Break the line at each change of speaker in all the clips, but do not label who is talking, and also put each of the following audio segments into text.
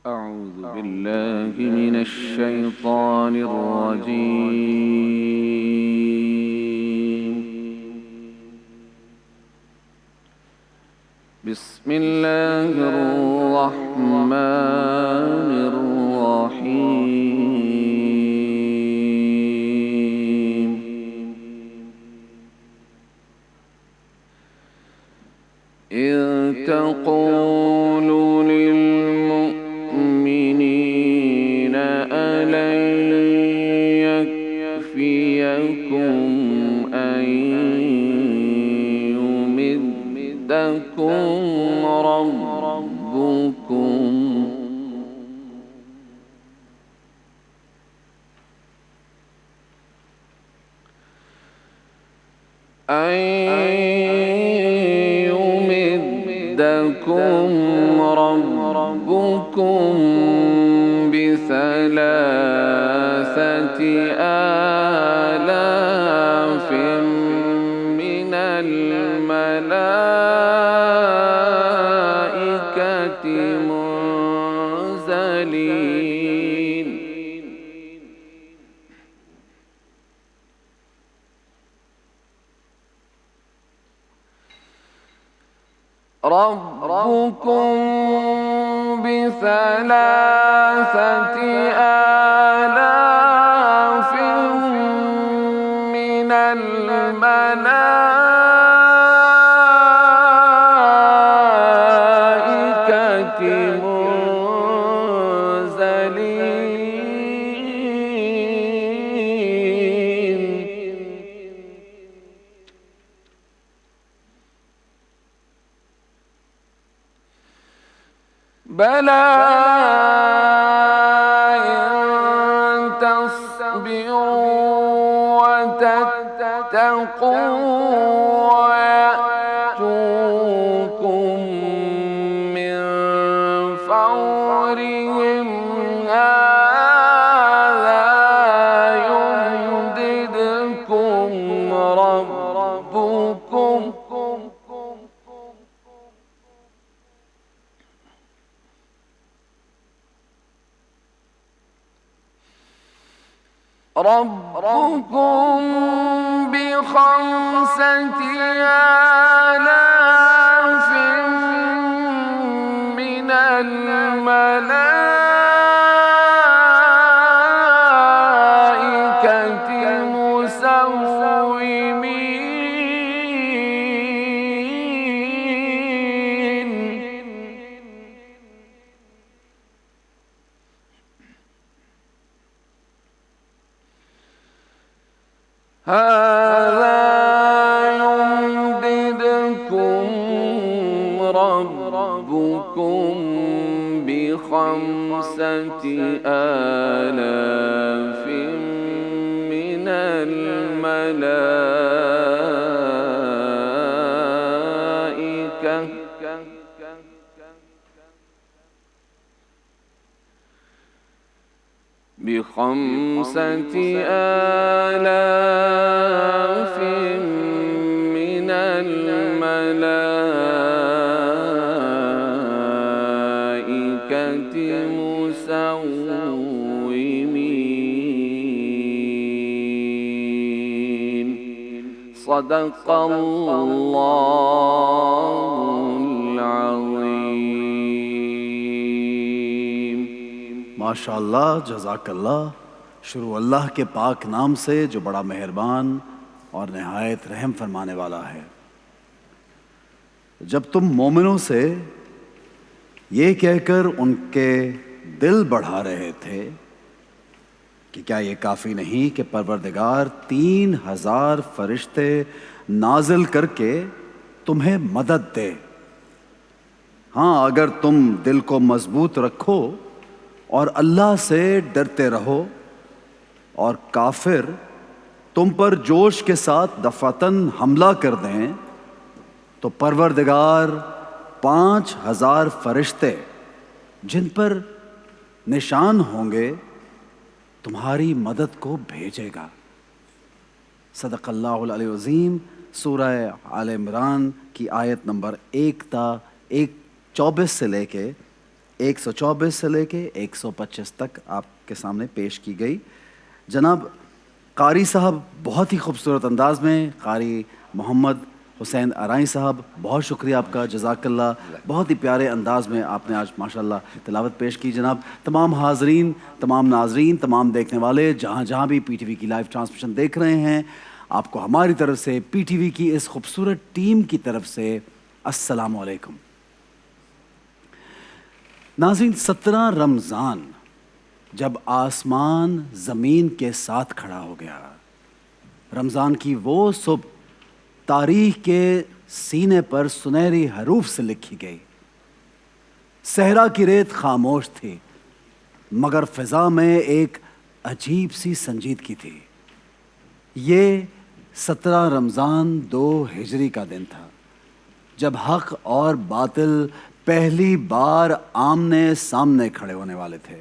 أعوذ بالله من الشيطان الرجيم. بسم الله الرحمن الرحيم. إذ تقول للمؤمنين ألن يكفيكم أن يمدكم ربكم بثلاثة آلاف من الملائكة منزلين. ربكم بثلاثة آلاف من الملائكة منزلين. بلى إن تصبروا وتتقوا ويأتوكم من فورهم هذا يمددكم ربكم بخمسة آلاف من الملائكة مسومين. هذا يمددكم ربكم بخمسة آلاف من الملائكة بخمسة آلاف من الملائكة مسومين. صدق الله العظيم.
ماشاء اللہ، جزاک اللہ۔ شروع اللہ کے پاک نام سے جو بڑا مہربان اور نہایت رحم فرمانے والا ہے۔ جب تم مومنوں سے یہ کہہ کر ان کے دل بڑھا رہے تھے کہ کیا یہ کافی نہیں کہ پروردگار 3000 فرشتے نازل کر کے تمہیں مدد دے؟ ہاں، اگر تم دل کو مضبوط رکھو اور اللہ سے ڈرتے رہو اور کافر تم پر جوش کے ساتھ دفعتاً حملہ کر دیں تو پروردگار 5000 فرشتے جن پر نشان ہوں گے تمہاری مدد کو بھیجے گا۔ صدق اللہ العلی العظیم۔ سورہ آل عمران کی آیت نمبر 1 تا 24 سے لے کے 124 سے لے کے 125 تک آپ کے سامنے پیش کی گئی. جناب قاری صاحب بہت ہی خوبصورت انداز میں، قاری محمد حسین ارائیں صاحب بہت شکریہ آپ کا، جزاک اللہ. بہت ہی پیارے انداز میں آپ نے آج ماشاءاللہ تلاوت پیش کی. جناب تمام حاضرین، تمام ناظرین، تمام دیکھنے والے جہاں جہاں بھی پی ٹی وی کی لائیو ٹرانسمیشن دیکھ رہے ہیں، آپ کو ہماری طرف سے، پی ٹی وی کی اس خوبصورت ٹیم کی طرف سے السلام علیکم. ناظرین، 17 رمضان جب آسمان زمین کے ساتھ کھڑا ہو گیا، رمضان کی وہ صبح تاریخ کے سینے پر سنہری حروف سے لکھی گئی. صحرا کی ریت خاموش تھی مگر فضا میں ایک عجیب سی سنجیدگی تھی. یہ 17 رمضان 2 ہجری کا دن تھا جب حق اور باطل پہلی بار آمنے سامنے کھڑے ہونے والے تھے.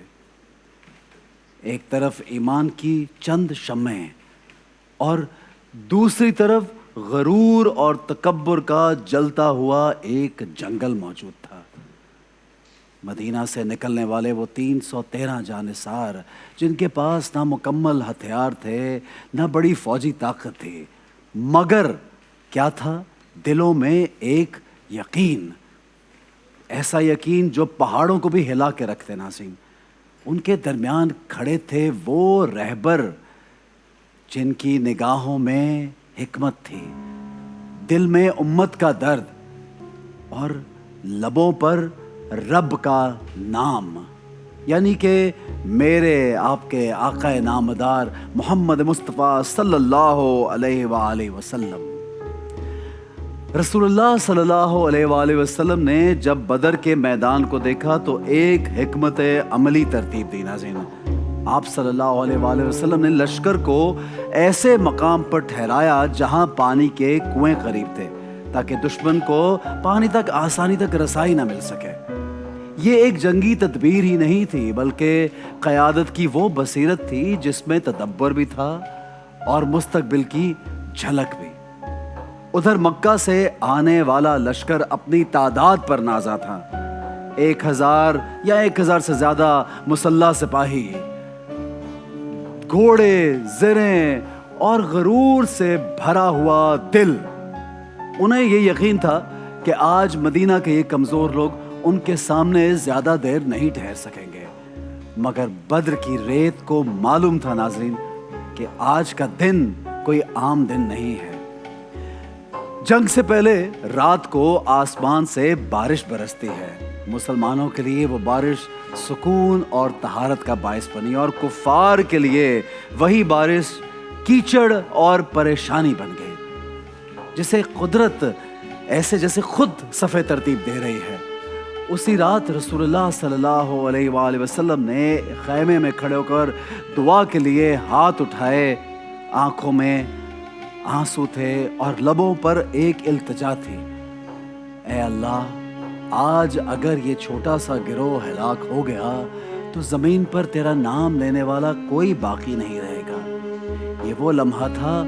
ایک طرف ایمان کی چند شمعیں اور دوسری طرف غرور اور تکبر کا جلتا ہوا ایک جنگل موجود تھا. مدینہ سے نکلنے والے وہ 313 جانثار جن کے پاس نہ مکمل ہتھیار تھے نہ بڑی فوجی طاقت تھی، مگر کیا تھا دلوں میں ایک یقین، ایسا یقین جو پہاڑوں کو بھی ہلا کے رکھتے. ناظرین، ان کے درمیان کھڑے تھے وہ رہبر جن کی نگاہوں میں حکمت تھی، دل میں امت کا درد اور لبوں پر رب کا نام، یعنی کہ میرے آپ کے آقا نامدار محمد مصطفیٰ صلی اللہ علیہ وآلہ وسلم. رسول اللہ صلی اللہ علیہ وآلہ وسلم نے جب بدر کے میدان کو دیکھا تو ایک حکمت عملی ترتیب دی. ناظرین، آپ صلی اللہ علیہ وآلہ وسلم نے لشکر کو ایسے مقام پر ٹھہرایا جہاں پانی کے کنویں قریب تھے تاکہ دشمن کو پانی تک آسانی تک رسائی نہ مل سکے. یہ ایک جنگی تدبیر ہی نہیں تھی بلکہ قیادت کی وہ بصیرت تھی جس میں تدبر بھی تھا اور مستقبل کی جھلک بھی. ادھر مکہ سے آنے والا لشکر اپنی تعداد پر نازا تھا. 1000 یا 1000 سے زیادہ مسلح سپاہی، گھوڑے، زریں اور غرور سے بھرا ہوا دل. انہیں یہ یقین تھا کہ آج مدینہ کے یہ کمزور لوگ ان کے سامنے زیادہ دیر نہیں ٹھہر سکیں گے. مگر بدر کی ریت کو معلوم تھا ناظرین کہ آج کا دن کوئی عام دن نہیں ہے. جنگ سے پہلے رات کو آسمان سے بارش برستی ہے. مسلمانوں کے لیے وہ بارش سکون اور طہارت کا باعث بنی اور کفار کے لیے وہی بارش کیچڑ اور پریشانی بن گئی، جسے قدرت ایسے جیسے خود صفے ترتیب دے رہی ہے. اسی رات رسول اللہ صلی اللہ علیہ وآلہ وسلم نے خیمے میں کھڑے ہو کر دعا کے لیے ہاتھ اٹھائے. آنکھوں میں آنسو تھے اور لبوں پر ایک التجا تھی. اے اللہ، آج اگر یہ چھوٹا سا گروہ ہلاک ہو گیا تو زمین پر تیرا نام لینے والا کوئی باقی نہیں رہے گا. یہ وہ لمحہ تھا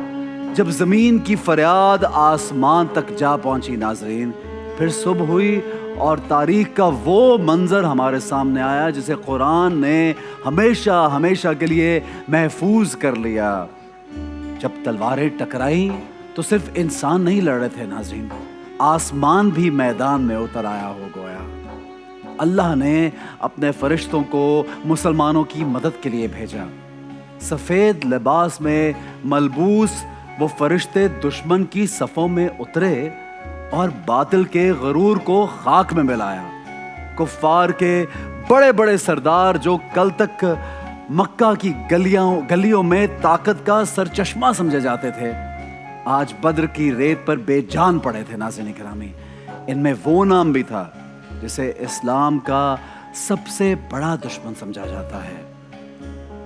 جب زمین کی فریاد آسمان تک جا پہنچی. ناظرین، پھر صبح ہوئی اور تاریخ کا وہ منظر ہمارے سامنے آیا جسے قرآن نے ہمیشہ ہمیشہ کے لیے محفوظ کر لیا. جب تلواریں ٹکرائیں تو صرف انسان نہیں لڑ رہے تھے ناظرین، آسمان بھی میدان میں اتر آیا ہو گیا. اللہ نے اپنے فرشتوں کو مسلمانوں کی مدد کے لیے بھیجا. سفید لباس میں ملبوس وہ فرشتے دشمن کی صفوں میں اترے اور باطل کے غرور کو خاک میں ملایا. کفار کے بڑے بڑے سردار جو کل تک مکہ کی گلیوں میں طاقت کا سرچشمہ سمجھے جاتے تھے، آج بدر کی ریت پر بے جان پڑے تھے. ناظرین کرامی، ان میں وہ نام بھی تھا جسے اسلام کا سب سے بڑا دشمن سمجھا جاتا ہے،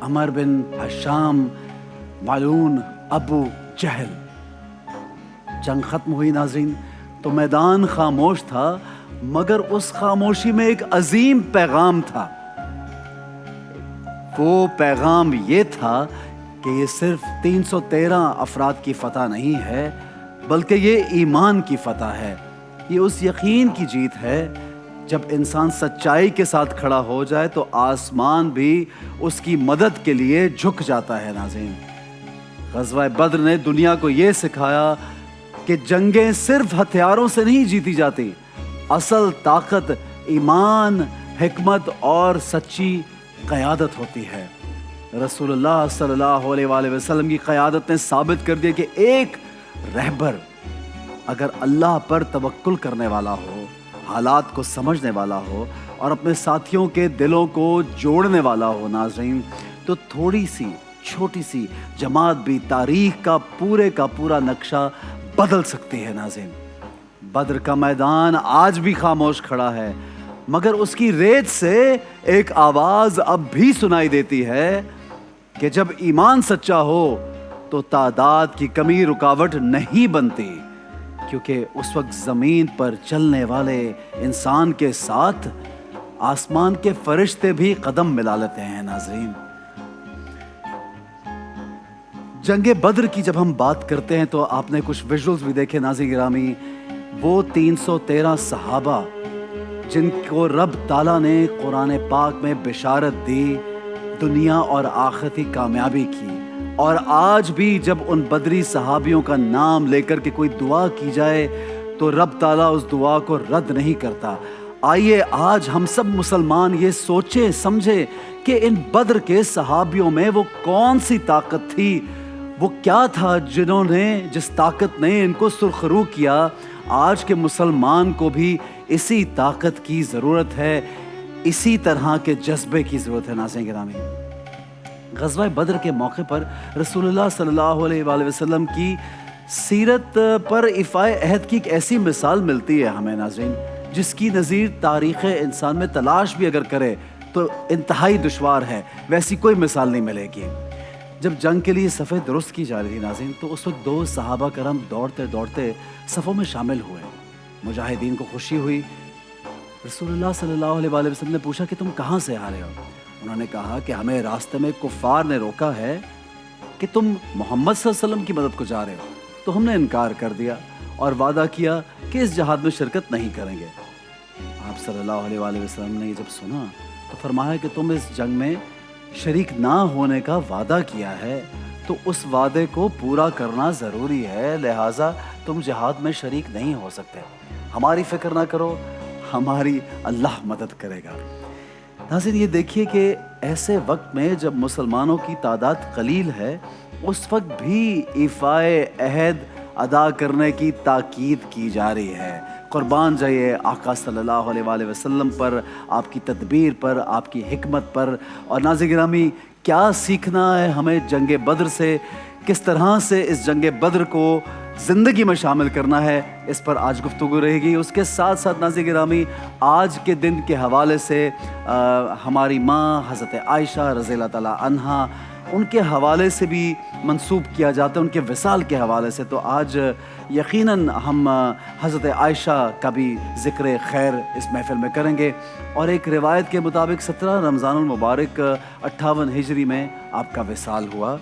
عمر بن ہشام ملعون ابو جہل. جنگ ختم ہوئی ناظرین تو میدان خاموش تھا، مگر اس خاموشی میں ایک عظیم پیغام تھا. وہ پیغام یہ تھا کہ یہ صرف 313 افراد کی فتح نہیں ہے بلکہ یہ ایمان کی فتح ہے. یہ اس یقین کی جیت ہے جب انسان سچائی کے ساتھ کھڑا ہو جائے تو آسمان بھی اس کی مدد کے لیے جھک جاتا ہے ناظرین۔ غزوہ بدر نے دنیا کو یہ سکھایا کہ جنگیں صرف ہتھیاروں سے نہیں جیتی جاتی، اصل طاقت ایمان، حکمت اور سچی قیادت ہوتی ہے۔ رسول اللہ صلی اللہ علیہ وآلہ وسلم کی قیادت نے ثابت کر دیا کہ ایک رہبر اگر اللہ پر توکل کرنے والا ہو، حالات کو سمجھنے والا ہو اور اپنے ساتھیوں کے دلوں کو جوڑنے والا ہو ناظرین، تو تھوڑی سی چھوٹی سی جماعت بھی تاریخ کا پورا نقشہ بدل سکتی ہے ناظرین۔ بدر کا میدان آج بھی خاموش کھڑا ہے، مگر اس کی ریت سے ایک آواز اب بھی سنائی دیتی ہے کہ جب ایمان سچا ہو تو تعداد کی کمی رکاوٹ نہیں بنتی، کیونکہ اس وقت زمین پر چلنے والے انسان کے ساتھ آسمان کے فرشتے بھی قدم ملا لیتے ہیں ناظرین۔ جنگ بدر کی جب ہم بات کرتے ہیں تو آپ نے کچھ ویژولز بھی دیکھے ناظرین گرامی۔ وہ 313 صحابہ جن کو رب تعالیٰ نے قرآن پاک میں بشارت دی، دنیا اور آخرتی کامیابی کی، اور آج بھی جب ان بدری صحابیوں کا نام لے کر کے کوئی دعا کی جائے تو رب تعالیٰ اس دعا کو رد نہیں کرتا۔ آئیے آج ہم سب مسلمان یہ سوچیں سمجھیں کہ ان بدر کے صحابیوں میں وہ کون سی طاقت تھی، وہ کیا تھا جس طاقت نے ان کو سرخرو کیا۔ آج کے مسلمان کو بھی اسی طاقت کی ضرورت ہے، اسی طرح کے جذبے کی ضرورت ہے ناظرین گرامی۔ غزوہ بدر کے موقع پر رسول اللہ صلی اللہ علیہ وآلہ وسلم کی سیرت پر ایفائے عہد کی ایک ایسی مثال ملتی ہے ہمیں ناظرین، جس کی نظیر تاریخ انسان میں تلاش بھی اگر کرے تو انتہائی دشوار ہے، ویسی کوئی مثال نہیں ملے گی۔ جب جنگ کے لیے صفیں درست کی جا رہی تھی ناظرین، تو اس وقت 2 صحابہ کرام دوڑتے دوڑتے صفوں میں شامل ہوئے۔ مجاہدین کو خوشی ہوئی۔ رسول اللہ صلی اللہ علیہ وآلہ وسلم نے پوچھا کہ تم کہاں سے آ رہے ہو؟ انہوں نے کہا کہ ہمیں راستے میں کفار نے روکا ہے کہ تم محمد صلی اللہ علیہ وسلم کی مدد کو جا رہے ہو، تو ہم نے انکار کر دیا اور وعدہ کیا کہ اس جہاد میں شرکت نہیں کریں گے۔ آپ صلی اللہ علیہ وآلہ وسلم نے یہ جب سنا تو فرمایا کہ تم اس جنگ میں شریک نہ ہونے کا وعدہ کیا ہے تو اس وعدے کو پورا کرنا ضروری ہے، لہٰذا تم جہاد میں شریک نہیں ہو سکتے۔ ہماری فکر نہ کرو، ہماری اللہ مدد کرے گا۔ ناظرین یہ دیکھیے کہ ایسے وقت میں جب مسلمانوں کی تعداد قلیل ہے، اس وقت بھی ایفائے عہد ادا کرنے کی تاکید کی جا رہی ہے۔ قربان جائیے آقا صلی اللہ علیہ وآلہ وسلم پر، آپ کی تدبیر پر، آپ کی حکمت پر۔ اور ناظرین گرامی کیا سیکھنا ہے ہمیں جنگ بدر سے، کس طرح سے اس جنگ بدر کو زندگی میں شامل کرنا ہے، اس پر آج گفتگو رہے گی۔ اس کے ساتھ ساتھ ناظرین گرامی آج کے دن کے حوالے سے ہماری ماں حضرت عائشہ رضی اللہ تعالیٰ عنہا، ان کے حوالے سے بھی منسوب کیا جاتا ہے، ان کے وصال کے حوالے سے۔ تو آج یقیناً ہم حضرت عائشہ کا بھی ذکر خیر اس محفل میں کریں گے۔ اور ایک روایت کے مطابق 17 رمضان المبارک 58 ہجری میں آپ کا وصال ہوا۔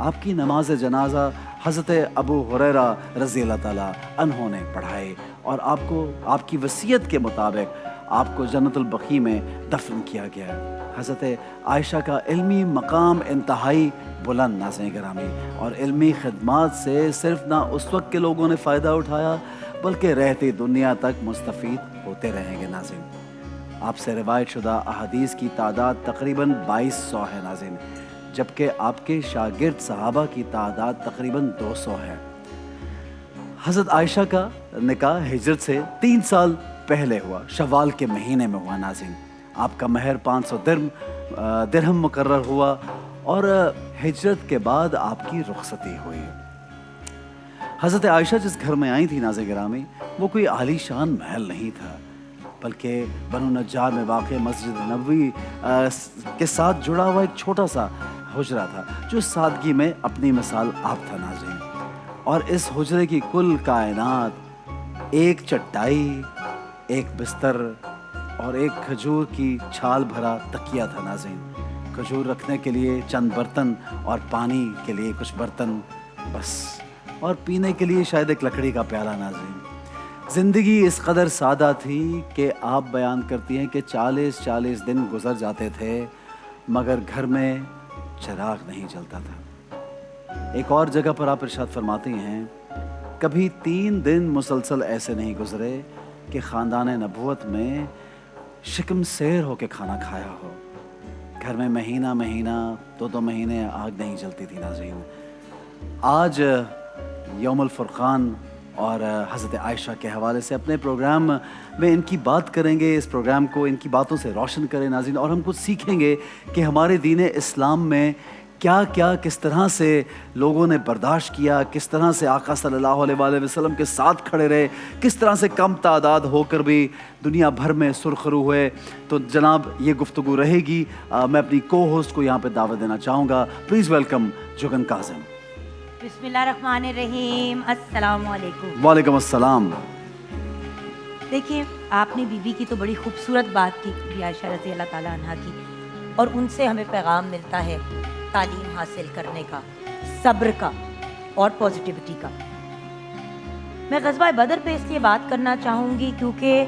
آپ کی نماز جنازہ حضرت ابو ہریرہ رضی اللہ تعالیٰ عنہ نے پڑھائے، اور آپ کی وصیت کے مطابق آپ کو جنت البقیع میں دفن کیا گیا۔ حضرت عائشہ کا علمی مقام انتہائی بلند ناظرین گرامی، اور علمی خدمات سے صرف نہ اس وقت کے لوگوں نے فائدہ اٹھایا بلکہ رہتی دنیا تک مستفید ہوتے رہیں گے ناظرین۔ آپ سے روایت شدہ احادیث کی تعداد تقریباً 2200 ہے ناظرین، جبکہ آپ کے شاگرد صحابہ کی تعداد تقریباً 200 ہے۔ حضرت عائشہ کا نکاح ہجرت سے 3 سال پہلے ہوا، شوال کے مہینے میں ہوا ناظرین۔ آپ کا مہر 500 درہم مقرر ہوا، اور ہجرت کے بعد آپ کی رخصتی ہوئی۔ حضرت عائشہ جس گھر میں آئی تھی ناظرین گرامی، وہ کوئی عالی شان محل نہیں تھا، بلکہ بنو نجار میں واقع مسجد نبوی کے ساتھ جڑا ہوا ایک چھوٹا سا حجرہ تھا، جو سادگی میں اپنی مثال آپ تھا ناظرین۔ اور اس حجرے کی کل کائنات ایک چٹائی، ایک بستر اور ایک کھجور کی چھال بھرا تکیہ تھا ناظرین۔ کھجور رکھنے کے لیے چند برتن اور پانی کے لیے کچھ برتن بس، اور پینے کے لیے شاید ایک لکڑی کا پیالہ ناظرین۔ زندگی اس قدر سادہ تھی کہ آپ بیان کرتی ہیں کہ 40 دن گزر جاتے تھے مگر گھر میں چراغ نہیں جلتا تھا۔ ایک اور جگہ پر آپ ارشاد فرماتی ہیں کبھی 3 دن مسلسل ایسے نہیں گزرے کہ خاندان نبوت میں شکم سیر ہو کے کھانا کھایا ہو۔ گھر میں مہینہ 2 مہینے آگ نہیں جلتی تھی۔ ناظرین، آج یوم الفرقان اور حضرت عائشہ کے حوالے سے اپنے پروگرام میں ان کی بات کریں گے، اس پروگرام کو ان کی باتوں سے روشن کریں ناظرین، اور ہم کچھ سیکھیں گے کہ ہمارے دین اسلام میں کیا کس طرح سے لوگوں نے برداشت کیا، کس طرح سے آقا صلی اللہ علیہ وآلہ وسلم کے ساتھ کھڑے رہے، کس طرح سے کم تعداد ہو کر بھی دنیا بھر میں سرخرو ہوئے۔ تو جناب یہ گفتگو رہے گی۔ میں اپنی کو ہوسٹ کو یہاں پہ دعوت دینا چاہوں گا۔ Please welcome Jagan Kazim.
بسم اللہ الرحمن الرحیم، السلام علیکم۔
وعلیکم السلام۔
دیکھیں، آپ نے بیوی کی تو بڑی خوبصورت بات کی، بی عائشہ رضی اللہ تعالیٰ عنہ کی، اور ان سے ہمیں پیغام ملتا ہے تعلیم حاصل کرنے کا، صبر کا اور پازیٹیوٹی کا۔ میں غزوہ بدر پہ اس لیے بات کرنا چاہوں گی کیونکہ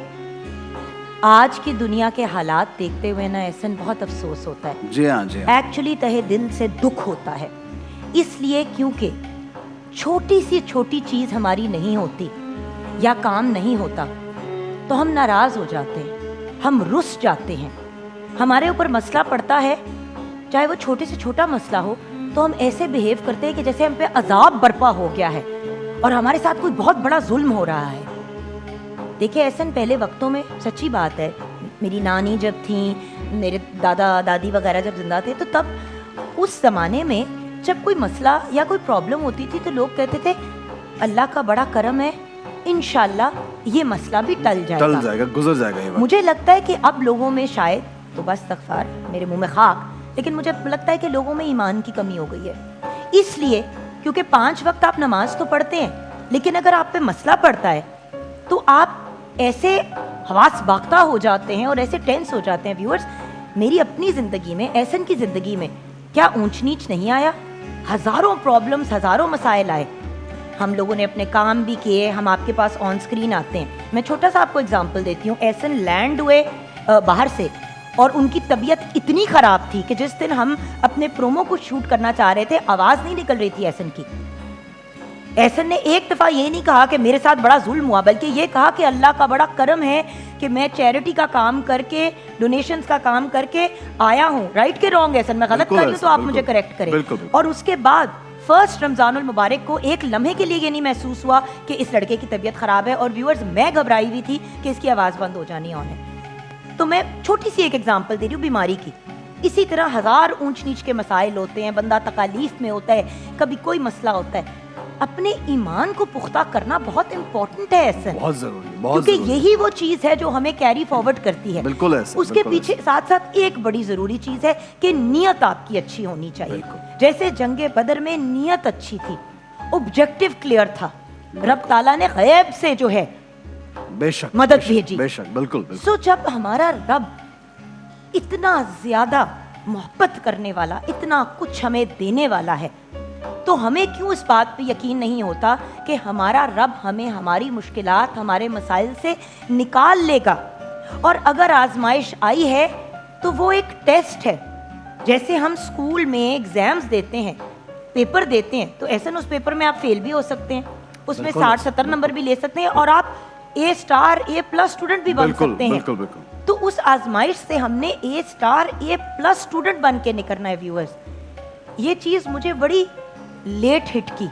آج کی دنیا کے حالات دیکھتے ہوئے نا احسن بہت افسوس ہوتا ہے۔
جی ہاں
ایکچولی تہہ دل سے دکھ ہوتا ہے، اس لیے کیونکہ چھوٹی سی چھوٹی چیز ہماری نہیں ہوتی یا کام نہیں ہوتا تو ہم ناراض ہو جاتے ہیں، ہم رس جاتے ہیں۔ ہمارے اوپر مسئلہ پڑتا ہے، چاہے وہ چھوٹے سے چھوٹا مسئلہ ہو، تو ہم ایسے بیہیو کرتے ہیں کہ جیسے ہم پہ عذاب برپا ہو گیا ہے اور ہمارے ساتھ کوئی بہت بڑا ظلم ہو رہا ہے۔ دیکھیں احسن، پہلے وقتوں میں سچی بات ہے، میری نانی جب تھیں، میرے دادا دادی وغیرہ جب زندہ تھے، تو تب اس زمانے میں جب کوئی مسئلہ یا کوئی پرابلم ہوتی تھی تو لوگ کہتے تھے اللہ کا بڑا کرم ہے، انشاءاللہ یہ مسئلہ بھی ٹل جائے گا،
گزر جائے گا۔
مجھے لگتا ہے کہ اب لوگوں میں شاید، تو بس استغفار میرے منہ میں خاک، لیکن مجھے لگتا ہے کہ لوگوں میں ایمان کی کمی ہو گئی ہے۔ اس لیے کیونکہ 5 وقت آپ نماز تو پڑھتے ہیں، لیکن اگر آپ پہ مسئلہ پڑتا ہے تو آپ ایسے حواس باختہ ہو جاتے ہیں اور ایسے ٹینس ہو جاتے ہیں۔ ویورز، میری اپنی زندگی میں، احسن کی زندگی میں کیا اونچ نیچ نہیں آیا؟ ہزاروں پرابلمز، ہزاروں مسائل آئے، ہم لوگوں نے اپنے کام بھی کیے، ہم آپ کے پاس آن سکرین آتے ہیں۔ میں چھوٹا سا آپ کو اگزامپل دیتی ہوں۔ احسن لینڈ ہوئے باہر سے، اور ان کی طبیعت اتنی خراب تھی کہ جس دن ہم اپنے پرومو کو شوٹ کرنا چاہ رہے تھے، آواز نہیں نکل رہی تھی احسن کی۔ احسن نے ایک دفعہ یہ نہیں کہا کہ میرے ساتھ بڑا ظلم ہوا، بلکہ یہ کہا کہ اللہ کا بڑا کرم ہے کہ میں چیریٹی کا کام کر کے، ڈونیشنز کا کام کر کے آیا ہوں۔ رائٹ کہ رانگ احسن؟ میں غلط کر رہی ہوں تو آپ مجھے کریکٹ کریں۔ اور اس کے بعد فرسٹ رمضان المبارک کو ایک لمحے کے لیے یہ نہیں محسوس ہوا کہ اس لڑکے کی طبیعت خراب ہے، اور ویورز میں گھبرائی ہوئی تھی کہ اس کی آواز بند ہو جانی ہے۔ تو میں چھوٹی سی ایک ایگزامپل دے رہی ہوں بیماری کی۔ اسی طرح ہزار اونچ نیچ کے مسائل ہوتے ہیں، بندہ تکالیف میں ہوتا ہے، کبھی کوئی مسئلہ ہوتا ہے۔ اپنے ایمان کو پختہ کرنا بہت امپورٹنٹ ہے احسن،
بہت ضروری ہے،
کیونکہ یہی وہ چیز ہے جو ہمیں کیری فارورڈ کرتی ہے۔
بالکل ایسا۔
اس کے پیچھے ساتھ ساتھ ایک بڑی ضروری چیز ہے کہ نیت آپ کی اچھی ہونی چاہیے۔ جیسے جنگ بدر میں نیت اچھی تھی، آبجیکٹو کلیئر تھا، رب تعالیٰ نے غیب سے جو ہے
بے شک
مدد بھیجی۔
بے شک، بالکل۔
سو جب ہمارا رب اتنا زیادہ محبت کرنے والا، اتنا کچھ ہمیں دینے والا ہے، تو ہمیں کیوں اس بات پہ یقین نہیں ہوتا کہ ہمارا رب ہمیں ہماری مشکلات، ہمارے مسائل سے نکال لے گا؟ اور اگر آزمائش آئی ہے تو وہ ایک ٹیسٹ ہے۔ جیسے ہم اسکول میں ایگزامز دیتے ہیں، پیپر دیتے ہیں، تو ایسا اس پیپر میں آپ فیل بھی ہو سکتے ہیں، اس میں 60-70 نمبر بھی لے سکتے ہیں، اور آپ A star A plus student بھی بن سکتے ہیں۔ تو اس آزمائش سے ہم نے A star A plus student بن کے نکلنا ہے۔ ویورز، یہ چیز مجھے بڑی لیٹ ہٹ کی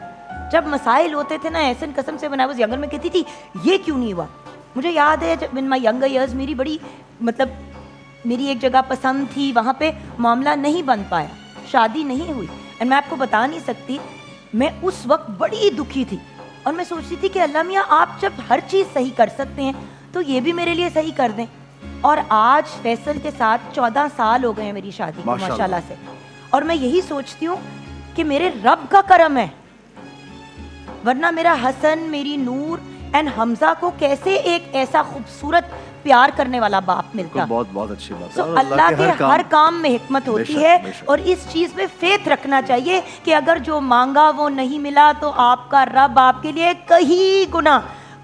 جب مسائل ہوتے تھے نا احسن، قسم سے when I was younger میں کہتی تھی یہ کیوں نہیں ہوا۔ مجھے یاد ہے جب in my younger years میری بڑی میری ایک جگہ پسند تھی، وہاں پہ معاملہ نہیں بن پایا، شادی نہیں ہوئی، اور میں آپ کو بتا نہیں سکتی، میں اس وقت بڑی دکھی تھی، اور میں سوچتی تھی کہ اللہ میاں آپ جب ہر چیز صحیح کر سکتے ہیں تو یہ بھی میرے لیے صحیح کر دیں۔ اور آج فیصل کے ساتھ 14 سال ہو گئے ہیں میری شادی کو ماشاءاللہ سے، اور میں یہی سوچتی ہوں کہ میرے رب کا کرم ہے، ورنہ میرا حسن، میری نور اینڈ حمزہ کو کیسے ایک ایسا خوبصورت پیار کرنے والا باپ ملتا۔
بہت بہت اچھی بات
ہے۔ اللہ کے ہر کام میں حکمت ہوتی ہے، اور اس چیز میں فیتھ رکھنا چاہیے کہ اگر جو مانگا وہ نہیں ملا تو آپ کا رب آپ کے لیے کہیں گنا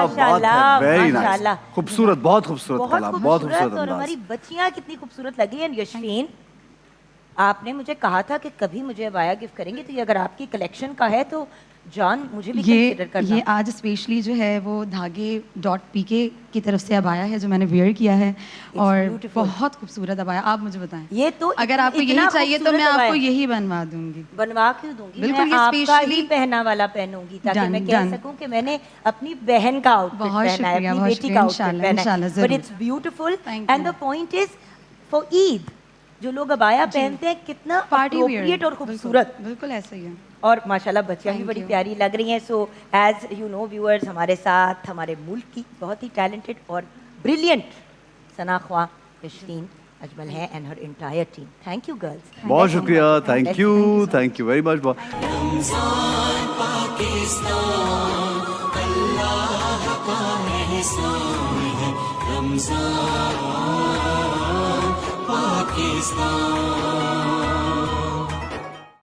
بات
ماشاءاللہ،
ہے, ویری
ماشاءاللہ.
نائس, خوبصورت, بہت خوبصورت
بہت
کلام, بہت
خوبصورت.
خوبصورت
اور
انداز.
ہماری بچیاں کتنی خوبصورت لگ رہی ہیں. یشفین, آپ نے مجھے کہا تھا کہ کبھی مجھے ابایا گفٹ کریں گے, تو یہ اگر آپ کی کلیکشن کا ہے تو جان مجھے بھی کنسیڈر کرنا.
یہ آج اسپیشلی جو ہے وہ دھاگے ڈاٹ پی کے کی طرف سے ابایا ہے جو میں نے ویئر کیا ہے, اور بہت خوبصورت ابایا. آپ مجھے بتائیں,
یہ تو
اگر آپ کو یہی چاہیے تو میں آپ کو یہی بنوا دوں گی.
بنوا کیوں دوں گی,
بالکل,
میں
یہ
آپ کا
اسپیشلی
ہی پہنا والا پہنوں گی تاکہ میں کہہ
ڈن.
سکوں کہ میں نے اپنی بہن کا آؤٹ فٹ
بہت
پہنا ہے,
شکریہ,
اپنی
بہت
بیٹی
شکریہ,
کا آؤٹ فٹ
انشاءاللہ,
پہنا ہے.
انشاءاللہ,
بٹ
ضرور.
It's beautiful.
Thank
and
you.
The point is for Eid جو لوگ ابایا پہنتے ہیں کتنا
پارٹی
اپروپریٹ اور خوبصورت,
بالکل ایسا ہی ہے.
اور ماشاءاللہ بچیاں بھی
Thank
بڑی
you.
پیاری لگ رہی ہیں. So as you know viewers, ہمارے ساتھ ہمارے ملک کی بہت ہی ٹیلنٹڈ اور بریلینٹ ثنا خواں یشفین اجمل ہے اینڈ ہر entire team. Thank you girls.
بہت شکریہ, thank you, thank you very much.
Ramzan Pakistan Allah کا احسان ہے, رمضان پاکستان.